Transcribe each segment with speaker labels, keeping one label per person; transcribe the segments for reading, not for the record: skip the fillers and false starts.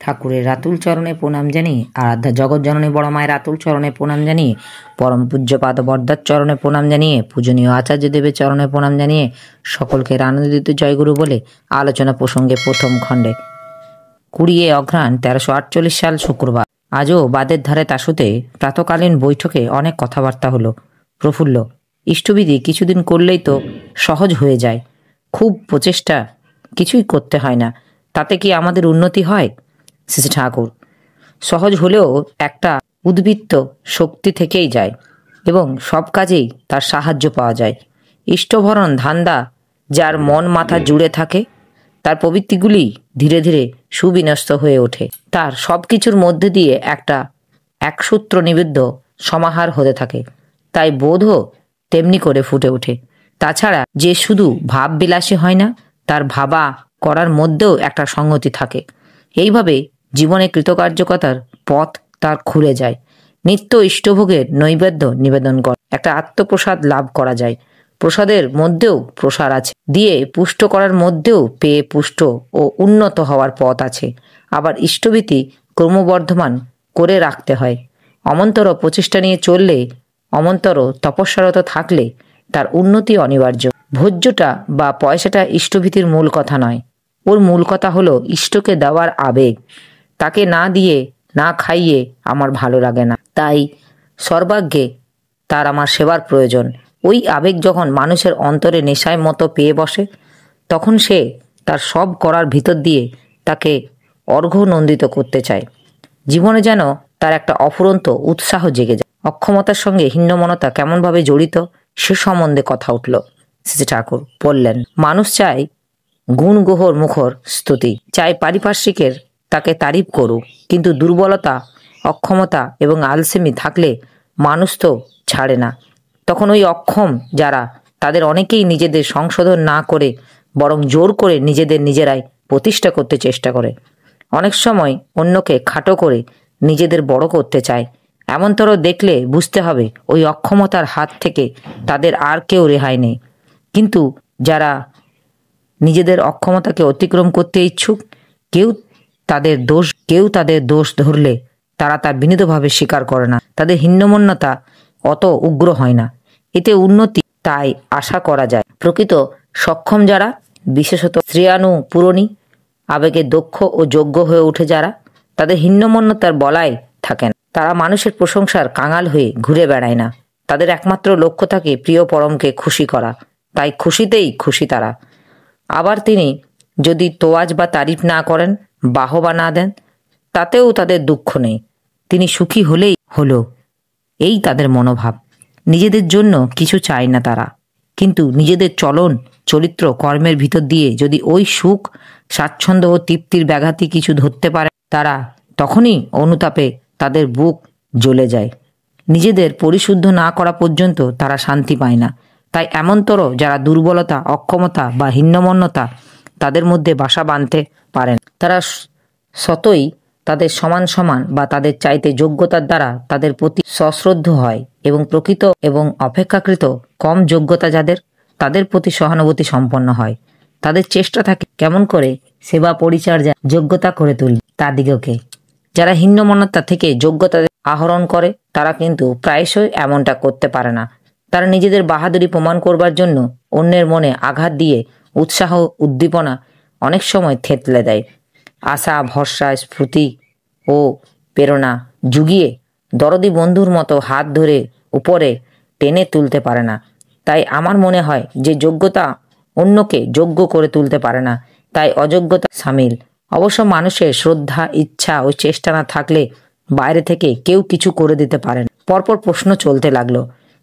Speaker 1: ঠাকুরের রাতুল চরণে প্রণাম জানিয়ে, আরাধ্যা জগৎ জননী বড় মায়ের রাতুল চরণে প্রণাম জানিয়ে, পরম পূজ্যপাদ বরদার চরণে প্রণাম জানিয়ে, পূজনীয় আচার্য দেবের চরণে প্রণাম জানিয়ে সকলকে আনন্দিত জয়গুরু বলে আলোচনা প্রসঙ্গে প্রথম খণ্ডে 20 অঘ্রাণ 1348 সাল শুক্রবার। আজও বাদের ধারে তাসুতে প্রাতকালীন বৈঠকে অনেক কথাবার্তা হলো। প্রফুল্ল, ইষ্টবিধি কিছুদিন করলেই তো সহজ হয়ে যায়, খুব প্রচেষ্টা কিছুই করতে হয় না, তাতে কি আমাদের উন্নতি হয়? শ্রী ঠাকুর, সহজ হলেও একটা উদ্বৃত্ত শক্তি থেকেই যায় এবং সব কাজেই তার সাহায্য পাওয়া যায়। ইষ্টভরণ ধান্দা যার মন মাথা জুড়ে থাকে, তার প্রবৃত্তিগুলি ধীরে ধীরে সুবিন্যস্ত হয়ে ওঠে, তার সব কিছুর মধ্যে দিয়ে একটা একসূত্র নিবেদ্য সমাহার হতে থাকে, তাই বোধও তেমনি করে ফুটে ওঠে। তাছাড়া যে শুধু ভাববিলাসী হয় না, তার ভাবা করার মধ্যেও একটা সঙ্গতি থাকে। এইভাবে জীবনে কৃতকার্যকতার পথ তার খুলে যায়। নিত্য ইষ্টভোগের নৈবেদ্য নিবেদন করে একটা আত্মপ্রসাদ লাভ করা যায়। প্রসাদের মধ্যেও প্রসার আছে, দিয়ে পুষ্ট করার মধ্যেও পেয়ে পুষ্ট ও উন্নত হওয়ার পথ আছে। আবার ইষ্টভীতি ক্রমবর্ধমান করে রাখতে হয়। অমন্তর প্রচেষ্টা নিয়ে চললে, অমন্তর তপস্যারত থাকলে তার উন্নতি অনিবার্য। ভোজ্যটা বা পয়সাটা ইষ্টভীতির মূল কথা নয়, ওর মূল কথা হলো ইষ্টকে দেওয়ার আবেগ। তাকে না দিয়ে না খাইয়ে আমার ভালো লাগে না, তাই সর্বাগ্যে তার আমার সেবার প্রয়োজন। ওই আবেগ যখন মানুষের অন্তরে নেশায় মতো পেয়ে বসে, তখন সে তার সব করার ভিতর দিয়ে তাকে অর্ঘ্যনন্দিত করতে চায়। জীবনে যেন তার একটা অফুরন্ত উৎসাহ জেগে যায়। অক্ষমতার সঙ্গে হীনমনতা কেমনভাবে জড়িত সে সম্বন্ধে কথা উঠল। শ্রী ঠাকুর বললেন, মানুষ চায় গুণগোহর মুখর স্তুতি, চাই পারিপার্শ্বিকের তাকে তারিফ করুক, কিন্তু দুর্বলতা, অক্ষমতা এবং আলসেমি থাকলে মানুষ তো ছাড়ে না। তখন ওই অক্ষম যারা, তাদের অনেকেই নিজেদের সংশোধন না করে বরং জোর করে নিজেরাই প্রতিষ্ঠা করতে চেষ্টা করে। অনেক সময় অন্যকে খাটো করে নিজেদের বড় করতে চায়। এমনতর দেখলে বুঝতে হবে ওই অক্ষমতার হাত থেকে তাদের আর কেউ রেহাই নেই। কিন্তু যারা নিজেদের অক্ষমতাকে অতিক্রম করতে ইচ্ছুক, কেউ তাদের দোষ ধরলে তারা তা বিনীতভাবে স্বীকার করে না। তাদের হীনমন্যতা অত উগ্র হয় না, এতে উন্নতি তাই আশা করা যায়। প্রকৃত সক্ষম যারা, বিশেষত শ্রেয়ানুপূরণী, আবেগে দক্ষ ও যোগ্য হয়ে ওঠে যারা, তাদের হীনমন্যতার বলাই থাকে না। তারা মানুষের প্রশংসার কাঙাল হয়ে ঘুরে বেড়ায় না। তাদের একমাত্র লক্ষ্য থাকে প্রিয় পরমকে খুশি করা, তাই খুশিতেই খুশি তারা। আবার তিনি যদি তোয়াজ বা তারিফ না করেন, বাহবা না দেন, তাতেও তাদের দুঃখ নেই। তিনি সুখী হলেই হলো, এই তাদের মনোভাব। নিজেদের জন্য কিছু চায় না তারা, কিন্তু নিজেদের চলন চরিত্র কর্মের ভিতর দিয়ে যদি ওই সুখ, স্বাচ্ছন্দ্য ও তৃপ্তির ব্যাঘাতি কিছু ধরতে পারে, তারা তখনই অনুতাপে তাদের বুক জ্বলে যায়। নিজেদের পরিশুদ্ধ না করা পর্যন্ত তারা শান্তি পায় না। তাই এমনতর যারা দুর্বলতা, অক্ষমতা বা হীনমন্যতা তাদের মধ্যে বাসা বাঁধতে পারেন, তারা সতই তাদের সমান বা তাদের চাইতে যোগ্যতার দ্বারা তাদের প্রতি সশ্রদ্ধ হয় এবং প্রকৃত এবং অপেক্ষাকৃত কম যোগ্যতা যাদের, তাদের প্রতি সহানুভূতি সম্পন্ন হয়। তাদের চেষ্টা থাকে কেমন করে সেবা পরিচর্যা যোগ্যতা করে তুলবে তাদিগকে। যারা হীনমন্যতা থেকে যোগ্যতা আহরণ করে, তারা কিন্তু প্রায়শই এমনটা করতে পারে না। তারা নিজেদের বাহাদুরি প্রমাণ করবার জন্য অন্যের মনে আঘাত দিয়ে উৎসাহ, উদ্দীপনা অনেক সময় থেতলে দেয়। আশা, ভরসা, স্ফূর্তি ও প্রেরণা জুগিয়ে দরদি বন্ধুর মতো হাত ধরে উপরে টেনে তুলতে পারে না। তাই আমার মনে হয় যে যোগ্যতা অন্যকে যোগ্য করে তুলতে পারে না, তাই অযোগ্যতা সামিল। অবশ্য মানুষের শ্রদ্ধা, ইচ্ছা ও চেষ্টা না থাকলে বাইরে থেকে কেউ কিছু করে দিতে পারে না। পরপর প্রশ্ন চলতে লাগলো,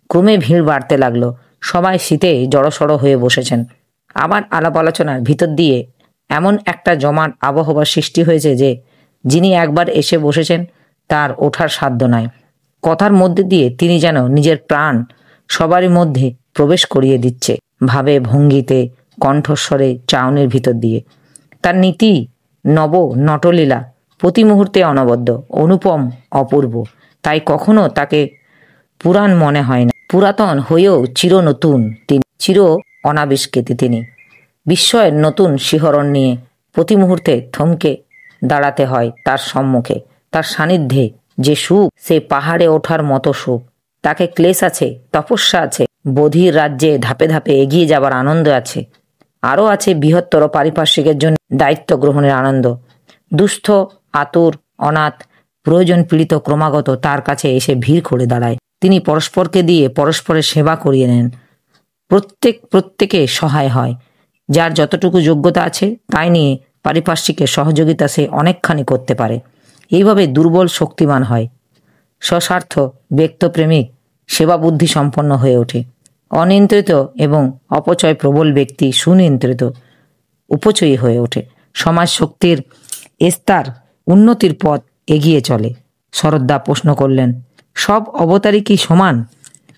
Speaker 1: ক্রমে ভিড় বাড়তে লাগলো। সবাই শীতে জড়সড় হয়ে বসেছেন। আবার আলাপ আলোচনার ভিতর দিয়ে এমন একটা জমাট আবহাওয়ার সৃষ্টি হয়েছে যে যিনি একবার এসে বসেছেন তার ওঠার সাধ্য নাই। কথার মধ্যে দিয়ে তিনি যেন নিজের প্রাণ সবারই মধ্যে প্রবেশ করিয়ে দিচ্ছে, ভাবে, ভঙ্গিতে, কণ্ঠস্বরে, চাউনির ভিতর দিয়ে। তার নীতি নব নটলীলা প্রতি মুহূর্তে অনবদ্য, অনুপম, অপূর্ব। তাই কখনো তাকে পুরাণ মনে হয় না। পুরাতন হয়েও চির নতুন তিনি, চির অনাবিষ্কৃতি তিনি। বিস্ময়ের নতুন শিহরণ নিয়ে প্রতি মুহূর্তে থমকে দাঁড়াতে হয় তার সম্মুখে, তার সান্নিধ্যে যে সুখ, সে পাহাড়ে ওঠার মতো সুখ। তাকে ক্লেশ আছে, তপস্যা আছে, বধির রাজ্যে ধাপে ধাপে এগিয়ে যাবার আনন্দ আছে। আরও আছে বৃহত্তর পারিপার্শ্বিকের জন্য দায়িত্ব গ্রহণের আনন্দ। দুস্থ, আতুর, অনাথ, প্রয়োজন পীড়িত ক্রমাগত তার কাছে এসে ভিড় করে দাঁড়ায়। তিনি পরস্পরকে দিয়ে পরস্পরের সেবা করিয়ে নেন। প্রত্যেকে সহায় হয়। যার যতটুকু যোগ্যতা আছে তাই নিয়ে পারিপার্শ্বিকের সহযোগিতা সে অনেকখানি করতে পারে। এইভাবে দুর্বল শক্তিমান হয়, স্বস্বার্থ ব্যক্তপ্রেমিক সেবা বুদ্ধি সম্পন্ন হয়ে ওঠে। অনিয়ন্ত্রিত এবং অপচয় প্রবল ব্যক্তি সুনিয়ন্ত্রিত উপচয়ী হয়ে ওঠে। সমাজ শক্তির স্তর উন্নতির পথ এগিয়ে চলে। শরদ্দা প্রশ্ন করলেন, সব অবতারই কি সমান?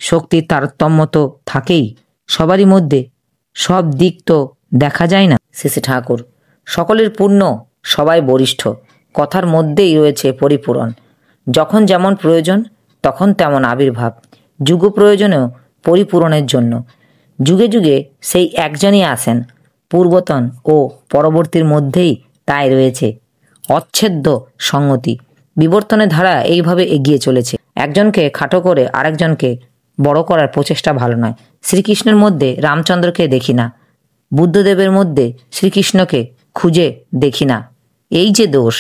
Speaker 1: শক্তির তারতম্য তো থাকেই সবারই মধ্যে, সব দিক তো দেখা যায় না। শ্রী ঠাকুর, সকলের পূর্ণ, সবাই বরিষ্ঠ, কথার মধ্যেই রয়েছে পরিপূরণ। যখন যেমন প্রয়োজন তখন তেমন আবির্ভাব। যুগ প্রয়োজনেও পরিপূরণের জন্য যুগে যুগে সেই একজনই আসেন। পূর্বতন ও পরবর্তীর মধ্যেই তাই রয়েছে অচ্ছেদ্য সংগতি। বিবর্তনের ধারা এইভাবে এগিয়ে চলেছে। একজনকে খাটো করে আরেকজনকে বড় করার প্রচেষ্টা ভালো নয়। শ্রীকৃষ্ণের মধ্যে রামচন্দ্রকে দেখি না, বুদ্ধদেবের মধ্যে শ্রীকৃষ্ণকে খুঁজে দেখি না, এই যে দোষ।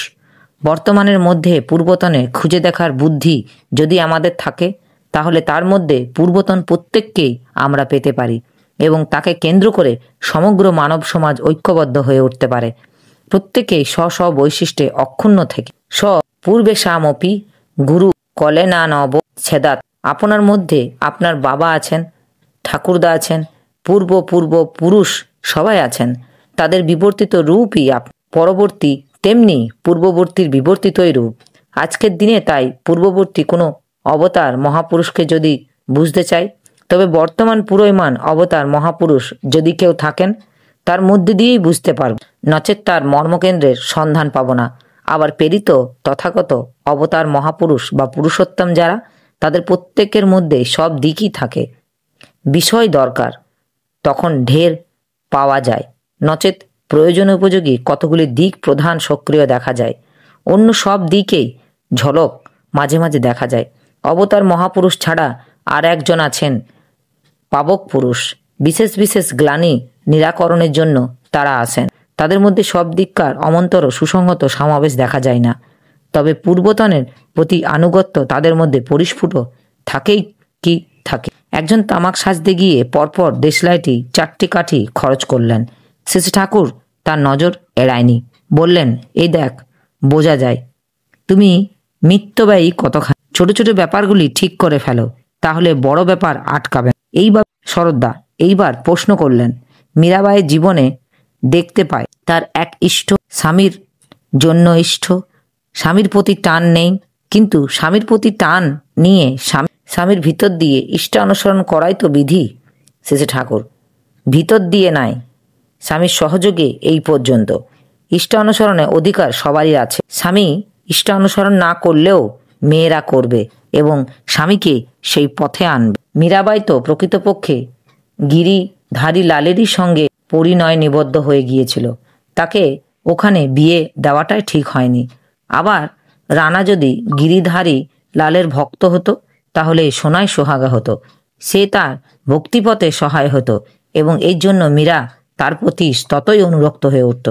Speaker 1: বর্তমানের মধ্যে পূর্বতনের খুঁজে দেখার বুদ্ধি যদি আমাদের থাকে, তাহলে তার মধ্যে পূর্বতন প্রত্যেককেই আমরা পেতে পারি এবং তাকে কেন্দ্র করে সমগ্র মানব সমাজ ঐক্যবদ্ধ হয়ে উঠতে পারে। প্রত্যেকেই স্ব স্ব বৈশিষ্ট্যে অক্ষুণ্ণ থেকে স্ব পূর্বে সামপি গুরু কলে না নব ছেদাত। আপনার মধ্যে আপনার বাবা আছেন, ঠাকুরদা আছেন, পূর্ব পুরুষ সবাই আছেন। তাদের বিবর্তিত রূপই পরবর্তী, তেমনি পূর্ববর্তীর বিবর্তিতই রূপ। আজকের দিনে তাই পূর্ববর্তী কোনো অবতার মহাপুরুষকে যদি বুঝতে চাই, তবে বর্তমান পুরোয়মান অবতার মহাপুরুষ যদি কেউ থাকেন, তার মধ্যে দিয়েই বুঝতে পারব, নচেৎ তার মর্মকেন্দ্রের সন্ধান পাব না। আবার প্রেরিত তথাগত অবতার মহাপুরুষ বা পুরুষোত্তম যারা, তাদের প্রত্যেকের মধ্যে সব দিকই থাকে। বিষয় দরকার, তখন ঢের পাওয়া যায়, নচেৎ প্রয়োজন উপযোগী কতগুলি দিক প্রধান সক্রিয় দেখা যায়। অন্য সব দিকেই ঝলক মাঝে মাঝে দেখা যায়। অবতার মহাপুরুষ ছাড়া আর একজন আছেন পাবক পুরুষ। বিশেষ বিশেষ গ্লানি নিরাকরণের জন্য তারা আসেন। তাদের মধ্যে সব দিককার অমন্তর সুসংহত সমাবেশ দেখা যায় না, তবে পূর্বতনের প্রতি আনুগত্য তাদের মধ্যে পরিস্ফুট থাকেই কি থাকে। একজন তামাক সাজতে গিয়ে পরপর দেশলাইটি 4টি কাঠি খরচ করলেন। শ্রী ঠাকুর তার নজর এড়ায়নি, বললেন, এই দেখ, বোঝা যায় তুমি মিত্যব্যয়ী কতখানি। ছোট ছোট ব্যাপারগুলি ঠিক করে ফেলো, তাহলে বড় ব্যাপার আটকাবে। এইবার শরদ্দা এইবার প্রশ্ন করলেন, মীরাবাইয়ের জীবনে দেখতে পায় তার এক ইষ্ট স্বামীর জন্য ইষ্ট, স্বামীর প্রতি টান নেই, কিন্তু স্বামীর প্রতি টান নিয়ে স্বামীর ভিতর দিয়ে ইষ্ট অনুসরণ করাই তো বিধি। শেষে ঠাকুর, ভিতর দিয়ে নাই, স্বামীর সহযোগে এই পর্যন্ত। ইষ্ট অনুসরণে অধিকার সবারই আছে। স্বামী ইষ্ট অনুসরণ না করলেও মেয়েরা করবে এবং স্বামীকে সেই পথে আনবে। মীরাবাই তো প্রকৃতপক্ষে গিরিধারী লালেরই সঙ্গে পরিণয় নিবদ্ধ হয়ে গিয়েছিল। তাকে ওখানে বিয়ে দেওয়াটাই ঠিক হয়নি। আবার রানা যদি গিরিধারী লালের ভক্ত হতো, তাহলে সোনায় সোহাগা হতো, সে তার ভক্তিপথে সহায় হতো এবং এই জন্য মীরা তার প্রতি ততই অনুরক্ত হয়ে উঠত।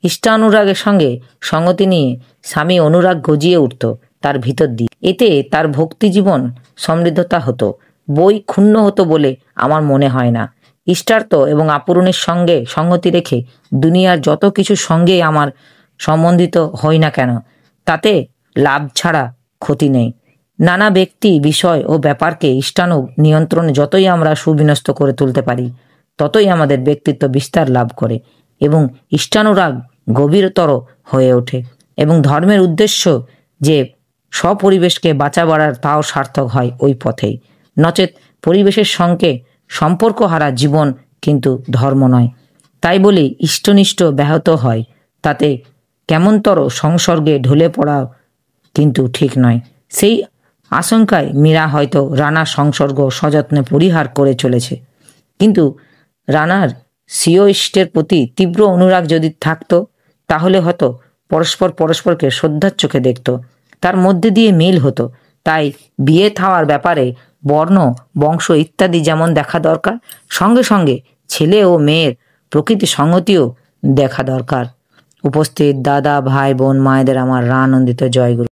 Speaker 1: ইষ্টানুরাগের সঙ্গে সঙ্গতি নিয়ে স্বামী অনুরাগ গজিয়ে উঠত তার ভিতর দিয়ে। এতে তার ভক্তি জীবন সমৃদ্ধতা হতো, বই ক্ষুণ্ণ হতো বলে আমার মনে হয় না। ইষ্টার্থ এবং আপূরণের সঙ্গে সঙ্গতি রেখে দুনিয়ার যত কিছুর সঙ্গে আমার সম্বন্ধিত হই না কেন, তাতে লাভ ছাড়া ক্ষতি নেই। নানা ব্যক্তি, বিষয় ও ব্যাপারকে ইষ্টানু নিয়ন্ত্রণে যতই আমরা সুবিন্যস্ত করে তুলতে পারি, ততই আমাদের ব্যক্তিত্ব বিস্তার লাভ করে এবং ইষ্টানুরাগ গভীরতর হয়ে ওঠে এবং ধর্মের উদ্দেশ্য যে স্বপরিবেশকে বাঁচা বাড়ার, তাও সার্থক হয় ওই পথেই। নচেত পরিবেশের সঙ্গে সম্পর্ক হারা জীবন কিন্তু ধর্ম নয়। তাই বলে ইষ্টনিষ্ঠ ব্যাহত হয়, তাতে কেমনতর সংসর্গে ঢলে পড়া কিন্তু ঠিক নয়। সেই আশঙ্কায় মীরা হয়তো রানার সংসর্গ সযত্নে পরিহার করে চলেছে। কিন্তু রানার স্বীয় ইষ্টের প্রতি তীব্র অনুরাগ যদি থাকতো, তাহলে হয়তো পরস্পর পরস্পরকে শ্রদ্ধার চোখে দেখত, তার মধ্যে দিয়ে মিল হতো। তাই বিয়ে থাওয়ার ব্যাপারে বর্ণ, বংশ ইত্যাদি যেমন দেখা দরকার, সঙ্গে সঙ্গে ছেলে ও মেয়ের প্রকৃতি সংগতিও দেখা দরকার। উপস্থিত দাদা, ভাই, বোন, মায়েদের আমার আনন্দিত জয়গুরু।